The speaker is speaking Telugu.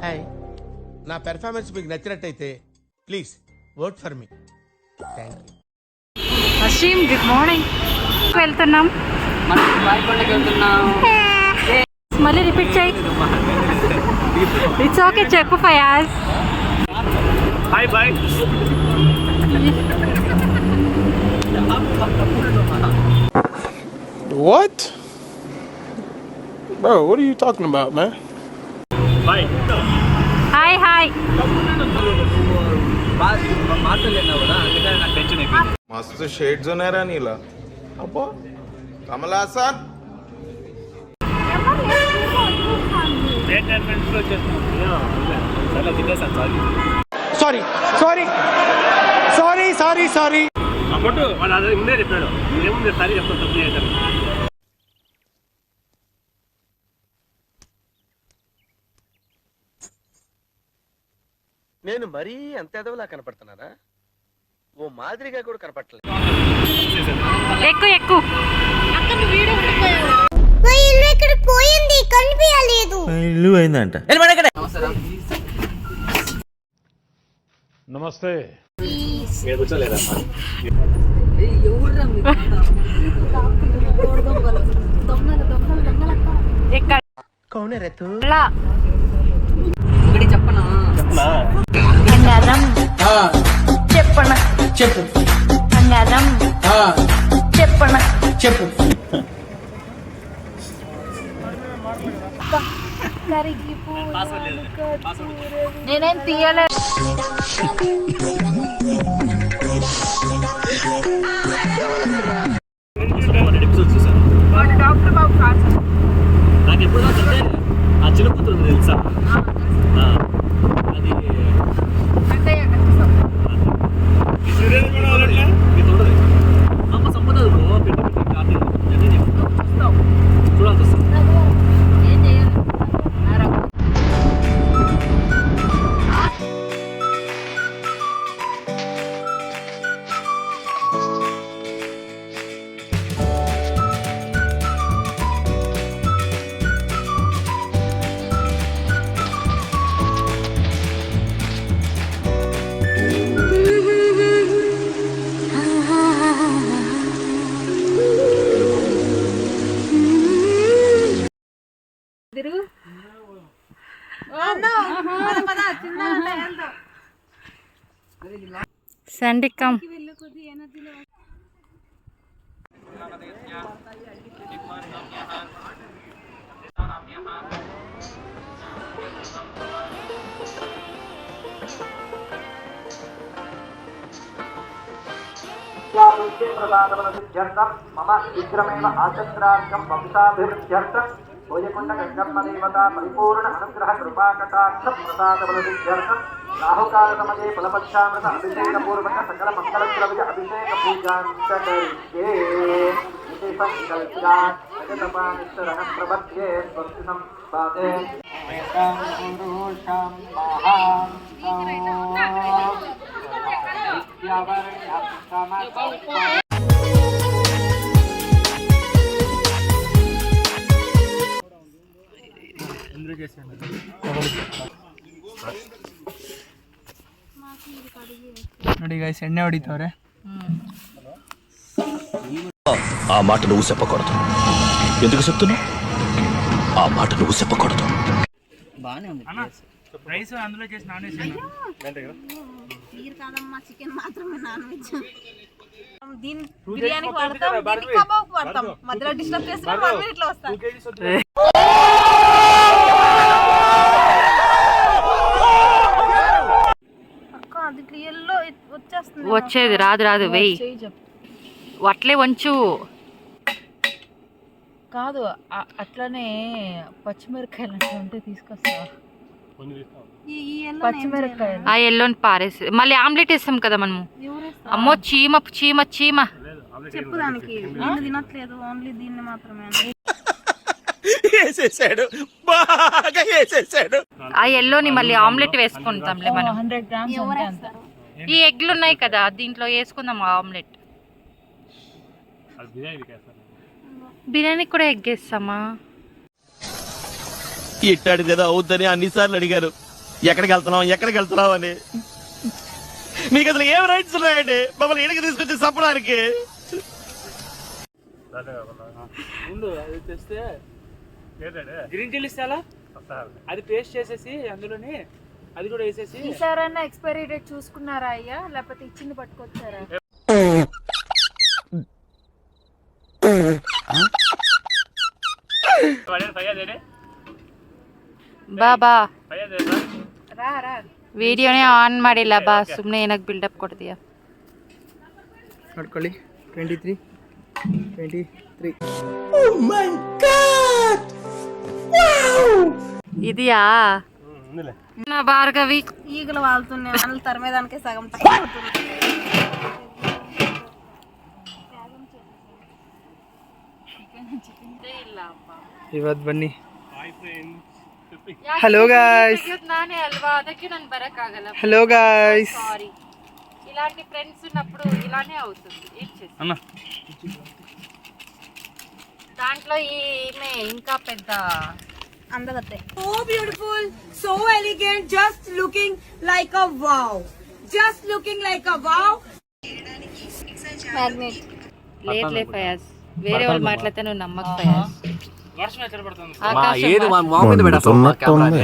హాయ్, నా పెర్ఫార్మెన్స్ మీకు నచ్చినట్టయితే please vote for me. Thank you. Aseem, good morning. వెళ్తున్నాం, మళ్ళీ రిపీట్ చేయి. ఇట్స్ ఓకే, చెప్పు Fayaz. Bye bye. What? Bro, what are you talking about, man? Bye. Hi hi. मस्त शेड्स होणार नीला अप्पा कमला असा Sorry, sorry, sorry, sorry, sorry. అప్పుడు వాళ్ళు అదే ముందే చెప్పాడు, ఏముంది సరే చెప్తాను తప్పు చేశాను. నేను మరీ అంత ఎదవలా కనపడుతున్నానా? ఓ మాదిరిగా కూడా కనపడలేదు. ఎక్కు ఎక్కు. పోయింది, కనిపించలేదు. ఇల్లు అయిందంట. నమస్తే. ఎక్కడ చెప్పనా చెప్పన చెప్పు బంగారం చెప్పన చెప్పు. నేనేం తీయలేదు. డాక్టర్ బాబు కాదు, నాకు ఎప్పుడు ఆ చిలుపుతుంది తెలుసా? అది అంటే అమ్మ సంపద చూడాల్సి వస్తుంది. ఏం చేయాలి? సండికం मम शीघ्रमेव आचत्रार्कं वंशाभिवृद्ध्यर्थं भोजकुण्ड गङ्गम्मदेवता परिपूर्ण अनुग्रह कृपाकटाक्ष प्रसादबलसिद्ध्यर्थं राहुकालसमये फलपक्षामृत अभिषेकपूर्वक सकल मङ्गलद्रव्य अभिषेक पूजां च करिष्ये इति संकल्प्यात् जगतपानिश्चरः प्रपद्ये स्वस्ति सम्पादे एतं पुरुषं महान्तम् ನೋಡಿ ಗೈಸ್, ಎಣ್ಣೆ ಹೊಡಿತವ್ರೆ. ఆ మాట నువ్వు చెప్పకూడదు. ఎందుకు చెప్తున్నావు? ఆ మాట నువ్వు చెప్పకూడదు. బానే ఉంది రైస్, అందులో చేసి నాన్ వెజ్ కాదమ్మా, చికెన్ మాత్రమే నాన్ వెజ్. దీని బిర్యానీకి వాడతాం, దీనికి కబాబ్కి వాడతాం. మధ్యలో డిస్టర్బ్ చేస్తే 1 మినిట్లో వస్తాం. అక్క అది క్లియర్లో వచ్చేస్తుంది. వచ్చేది రాదు రాదు, వెయ్యి అట్లే వంచు. కాదు అట్లనే పచ్చిమిరకాయలు అంటే ఉంటే తీసుకొస్తా. పచ్చిమిరకాయలు ఆ ఎల్లోని పారేసి మళ్ళీ ఆమ్లెట్ వేస్తాం కదా మనము. అమ్మో చీమ చీమ చీమ. చెప్పు దానికి, తినట్లేదు, ఓన్లీ దీన్ని మాత్రమే. వేసేసాడు, బాగా వేసేసాడు. ఆ ఎల్లోని మళ్ళీ ఆమ్లెట్ వేసుకుంటాంలే మనం. 100 grams అంతే. ఈ ఎగ్లు ఉన్నాయి కదా, దీంట్లో వేసుకుందాం ఆమ్లెట్. బిర్యానీ కూడా ఎగ్ వేస్తామా? ఇట్టాడు కదా అవుద్దని అన్నిసార్లు అడిగారు ఎక్కడికి వెళ్తున్నావు అని. మీకు అసలు ఏం రైట్స్ ఉన్నాయండి మమ్మల్ని ఇడికి తీసుకొచ్చి చంపడానికి? ముందు అది తెస్తే ఏంటంటే గ్రీన్ చిల్లీ ఇస్తా అది పేస్ట్ చేసేసి అందులోని అది కూడా వేసేసి. ఈసారైనా ఎక్స్పైరీ డేట్ చూసుకున్నారా అయ్యా, లేకపోతే ఇచ్చింది పట్టుకొచ్చారా? ಬಾಬಾ ವಿಡಿಯೋನೇ ಆನ್ ಮಾಡಿಲ್ಲ ಬಾ, ಸುಮ್ಮನೆ ಏನಕ್ಕೆ ಬಿಲ್ಡಪ್ ಕೊಡ್ತೀಯ? ನೋಡ್ಕೊಳ್ಳಿ 23. ಇದೆಯಾ నా భార్గవి? ఈగలు వాళ్తున్నాయి, మనల్ని తరిమేదానికే సగం టైం అవుతుంది. ಇವತ್ತು ಬನ್ನಿ. Hello guys. ನಾನೇ ಅಲ್ವಾ, ಅದಕ್ಕೆ ನಾನು ಬರಕ್ಕಾಗಲ್ಲ. Hello guys. సారీ, ఇలాంటి ఫ్రెండ్స్ ఉన్నప్పుడు ఇలానే అవుతుంది. ఏం చేస్తాం? దాంట్లో ఈమె ఇంకా పెద్ద అందగత్తే. So beautiful, so elegant, just looking like a wow. Just looking like a wow. Magnet. లేట్లే ఫయాజ్, వేరే వాళ్ళు మాట్లాడితే నువ్వు నమ్మకు ఫయాజ్. వర్షం ఎక్కడ పడుతుంది? ఆకాశం ఏది మా మీద పెట్టేస్తాం కెమెరాని.